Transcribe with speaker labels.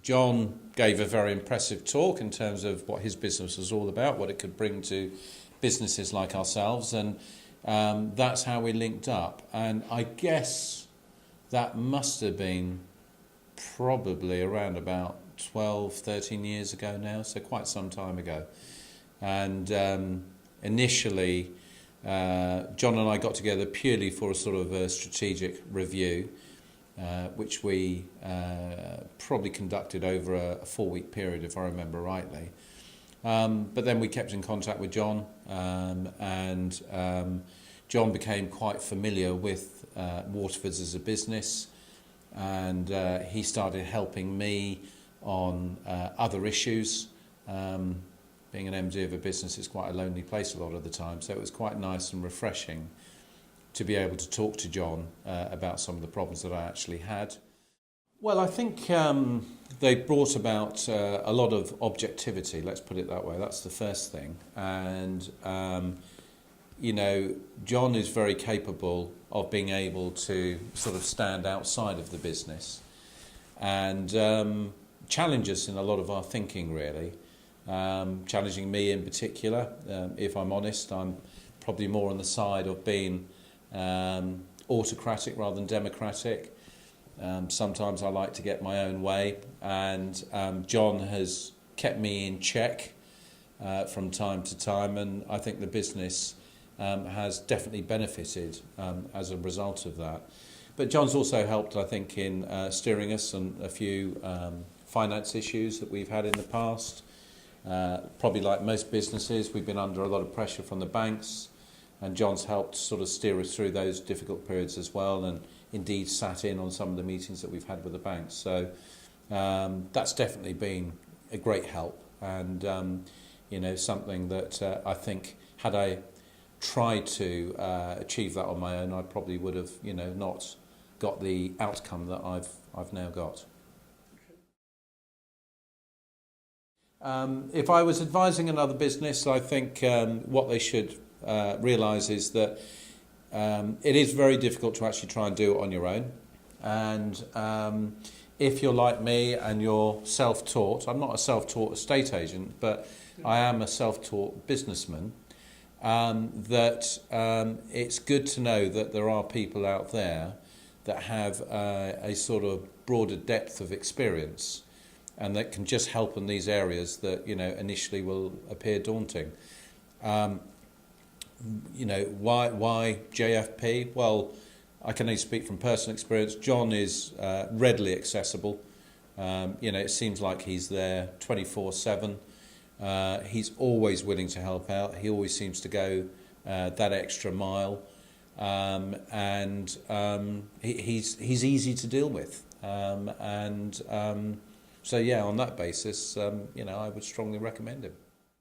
Speaker 1: John gave a very impressive talk in terms of what his business was all about, what it could bring to businesses like ourselves, and that's how we linked up. And I guess that must have been probably around about 12, 13 years ago now, so quite some time ago. And initially, John and I got together purely for a sort of a strategic review, which we probably conducted over a 4-week period, if I remember rightly. But then we kept in contact with John, and John became quite familiar with Waterfords as a business, and he started helping me on other issues. Being an MD of a business is quite a lonely place a lot of the time, so it was quite nice and refreshing to be able to talk to John about some of the problems that I actually had. Well, I think they brought about a lot of objectivity, let's put it that way. That's the first thing. And, you know, John is very capable of being able to sort of stand outside of the business and challenge us in a lot of our thinking, really. Challenging me in particular. If I'm honest, I'm probably more on the side of being autocratic rather than democratic. Sometimes I like to get my own way, and John has kept me in check from time to time, and I think the business has definitely benefited as a result of that. But John's also helped, I think, in steering us on a few finance issues that we've had in the past. Probably like most businesses, we've been under a lot of pressure from the banks, and John's helped sort of steer us through those difficult periods as well, and indeed sat in on some of the meetings that we've had with the banks. So that's definitely been a great help, and you know, something that I think had I tried to achieve that on my own, I probably would have, you know, not got the outcome that I've now got. If I was advising another business, I think what they should realise is that it is very difficult to actually try and do it on your own. And if you're like me and you're self-taught, I'm not a self-taught estate agent, but I am a self-taught businessman, that it's good to know that there are people out there that have a sort of broader depth of experience, and that can just help in these areas that, you know, initially will appear daunting. You know, why JFP? Well, I can only speak from personal experience. John is readily accessible. You know, it seems like he's there 24/7. He's always willing to help out. He always seems to go that extra mile, and he's easy to deal with. So yeah, on that basis, you know, I would strongly recommend him.